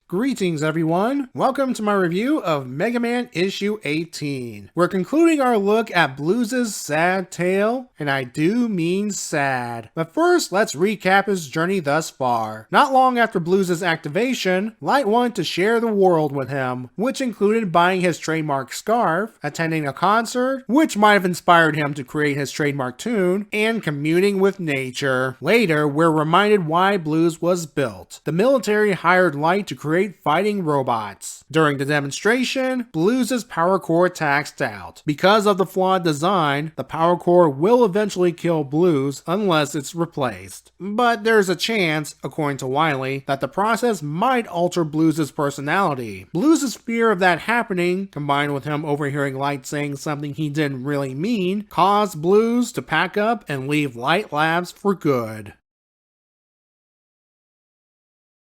Greetings everyone, welcome to my review of Mega Man issue 18. We're concluding our look at Blues' sad tale, and I do mean sad. But first, let's recap his journey thus far. Not long after Blues' activation, Light wanted to share the world with him, which included buying his trademark scarf, attending a concert, which might have inspired him to create his trademark tune, and communing with nature. Later, we're reminded why Blues was built. The military hired Light to create fighting robots. During the demonstration, Blues' power core taxed out. Because of the flawed design, the power core will eventually kill Blues unless it's replaced. But there's a chance, according to Wily, that the process might alter Blues' personality. Blues' fear of that happening, combined with him overhearing Light saying something he didn't really mean, caused Blues to pack up and leave Light Labs for good.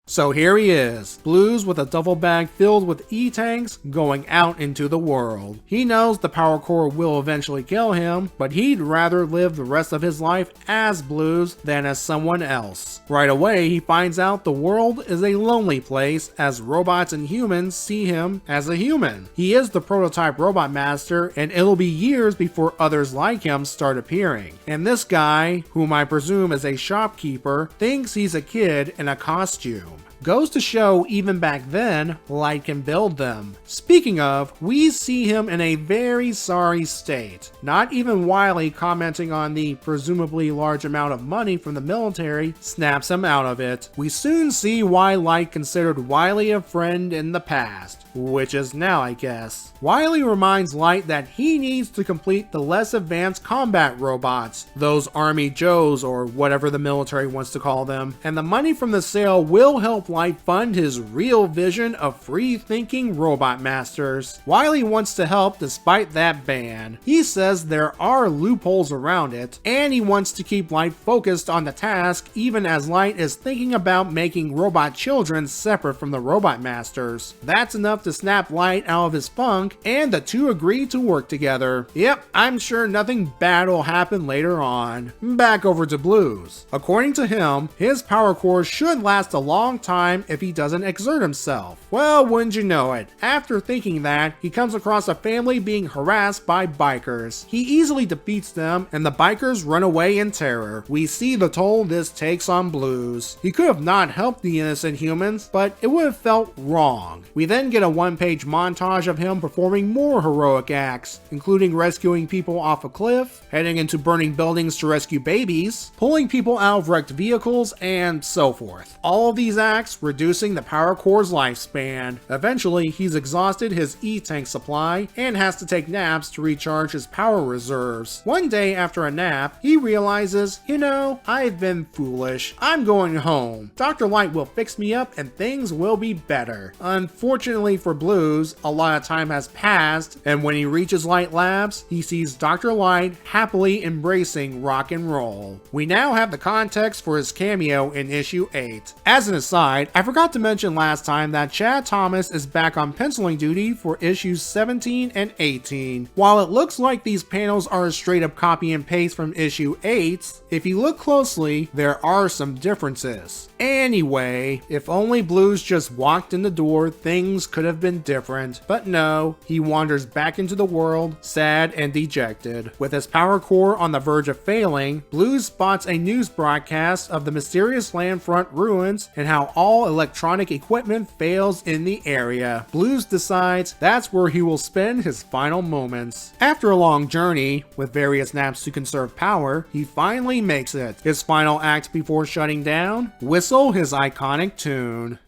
So here he is, Blues with a duffel bag filled with E-tanks going out into the world. He knows the power core will eventually kill him, but he'd rather live the rest of his life as Blues than as someone else. Right away, he finds out the world is a lonely place as robots and humans see him as a human. He is the prototype robot master, and it'll be years before others like him start appearing. And this guy, whom I presume is a shopkeeper, thinks he's a kid in a costume. Goes to show even back then, Light can build them. Speaking of, we see him in a very sorry state. Not even Wily commenting on the presumably large amount of money from the military snaps him out of it. We soon see why Light considered Wily a friend in the past, which is now I guess. Wily reminds Light that he needs to complete the less advanced combat robots, those Army Joes or whatever the military wants to call them, and the money from the sale will help Light fund his real vision of free-thinking robot masters. Wily wants to help despite that ban. He says there are loopholes around it, and he wants to keep Light focused on the task even as Light is thinking about making robot children separate from the robot masters. That's enough to snap Light out of his funk, and the two agree to work together. Yep, I'm sure nothing bad will happen later on. Back over to Blues. According to him, his power core should last a long time if he doesn't exert himself. Well, wouldn't you know it, after thinking that, he comes across a family being harassed by bikers. He easily defeats them, and the bikers run away in terror. We see the toll this takes on Blues. He could have not helped the innocent humans, but it would have felt wrong. We then get a one-page montage of him performing more heroic acts, including rescuing people off a cliff, heading into burning buildings to rescue babies, pulling people out of wrecked vehicles, and so forth. All of these acts reducing the power core's lifespan. Eventually, he's exhausted his E-tank supply and has to take naps to recharge his power reserves. One day after a nap, he realizes, you know, I've been foolish. I'm going home. Dr. Light will fix me up and things will be better. Unfortunately for Blues, a lot of time has passed, and when he reaches Light Labs, he sees Dr. Light happily embracing rock and roll. We now have the context for his cameo in issue 8. As an aside, I forgot to mention last time that Chad Thomas is back on penciling duty for issues 17 and 18. While it looks like these panels are a straight up copy and paste from issue 8, if you look closely, there are some differences. Anyway, if only Blues just walked in the door, things could have been different. But no, he wanders back into the world, sad and dejected. With his power core on the verge of failing, Blues spots a news broadcast of the mysterious landfront ruins and how all electronic equipment fails in the area. Blues decides that's where he will spend his final moments. After a long journey, with various naps to conserve power, he finally makes it. His final act before shutting down? Whistle his iconic tune.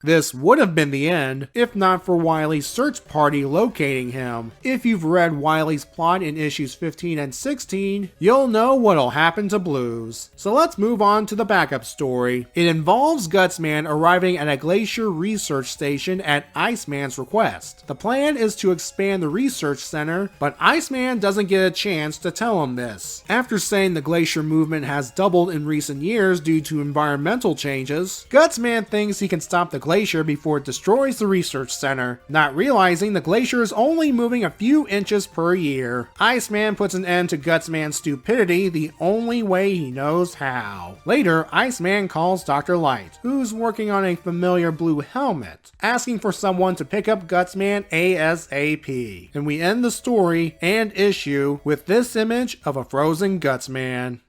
This would have been the end if not for Wily's search party locating him. If you've read Wily's plot in issues 15 and 16, you'll know what'll happen to Blues. So let's move on to the backup story. It involves Gutsman arriving at a glacier research station at Iceman's request. The plan is to expand the research center, but Iceman doesn't get a chance to tell him this. After saying the glacier movement has doubled in recent years due to environmental changes, Gutsman thinks he can stop the glacier before it destroys the research center, not realizing the glacier is only moving a few inches per year. Iceman puts an end to Gutsman's stupidity the only way he knows how. Later, Iceman calls Dr. Light, who's working on a familiar blue helmet, asking for someone to pick up Gutsman ASAP. And we end the story and issue with this image of a frozen Gutsman.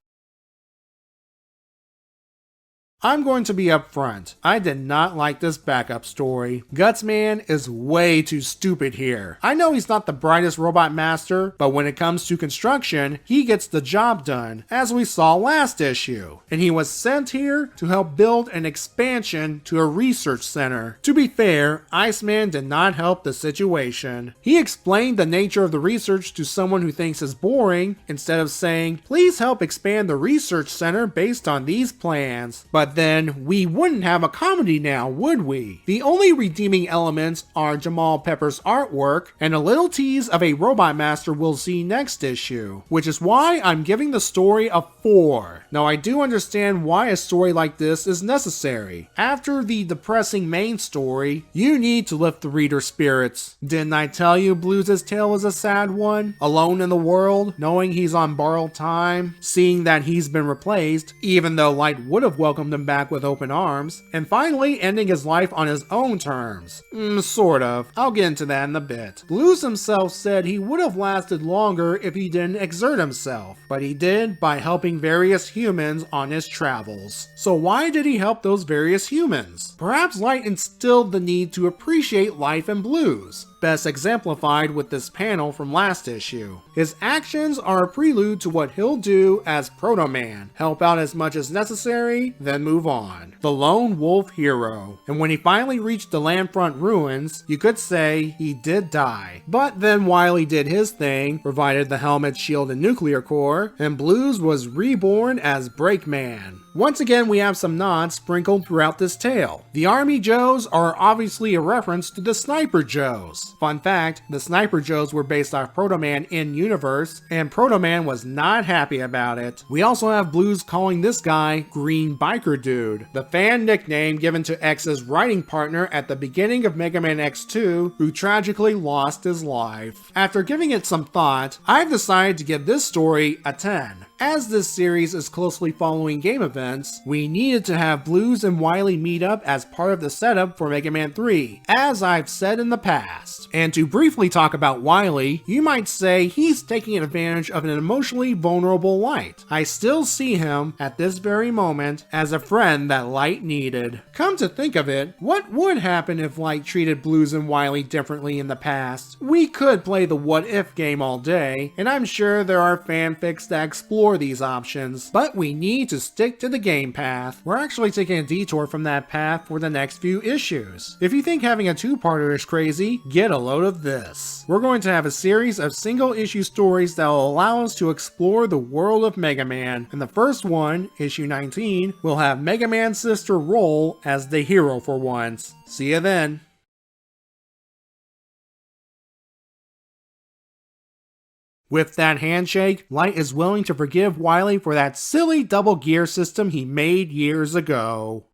I'm going to be upfront. I did not like this backup story. Gutsman is way too stupid here. I know he's not the brightest robot master, but when it comes to construction, he gets the job done, as we saw last issue. And he was sent here to help build an expansion to a research center. To be fair, Iceman did not help the situation. He explained the nature of the research to someone who thinks is boring, instead of saying, please help expand the research center based on these plans. But then we wouldn't have a comedy now, would we? The only redeeming elements are Jamal Pepper's artwork and a little tease of a robot master we'll see next issue, which is why I'm giving the story a 4. Now I do understand why a story like this is necessary. After the depressing main story, you need to lift the reader's spirits. Didn't I tell you Blues' tale was a sad one? Alone in the world, knowing he's on borrowed time, seeing that he's been replaced, even though Light would have welcomed him back with open arms, and finally ending his life on his own terms. Sort of. I'll get into that in a bit. Blues himself said he would have lasted longer if he didn't exert himself, but he did by helping various humans on his travels. So why did he help those various humans? Perhaps Light instilled the need to appreciate life in Blues, best exemplified with this panel from last issue. His actions are a prelude to what he'll do as Proto Man, help out as much as necessary, then move on. The lone wolf hero. And when he finally reached the landfront ruins, you could say he did die. But then Wily did his thing, provided the helmet, shield, and nuclear core, and Blues was reborn as Brakeman. Once again, we have some nods sprinkled throughout this tale. The Army Joes are obviously a reference to the Sniper Joes. Fun fact, the Sniper Joes were based off Proto Man in-universe, and Proto Man was not happy about it. We also have Blues calling this guy Green Biker Dude, the fan nickname given to X's writing partner at the beginning of Mega Man X2, who tragically lost his life. After giving it some thought, I've decided to give this story a 10. As this series is closely following game events, we needed to have Blues and Wily meet up as part of the setup for Mega Man 3, as I've said in the past. And to briefly talk about Wily, you might say he's taking advantage of an emotionally vulnerable Light. I still see him, at this very moment, as a friend that Light needed. Come to think of it, what would happen if Light treated Blues and Wily differently in the past? We could play the what if game all day, and I'm sure there are fanfics that explore these options, but we need to stick to the game path. We're actually taking a detour from that path for the next few issues. If you think having a two-parter is crazy, get a load of this. We're going to have a series of single-issue stories that will allow us to explore the world of Mega Man, and the first one, issue 19, will have Mega Man's sister Roll as the hero for once. See you then. With that handshake, Light is willing to forgive Wily for that silly double gear system he made years ago.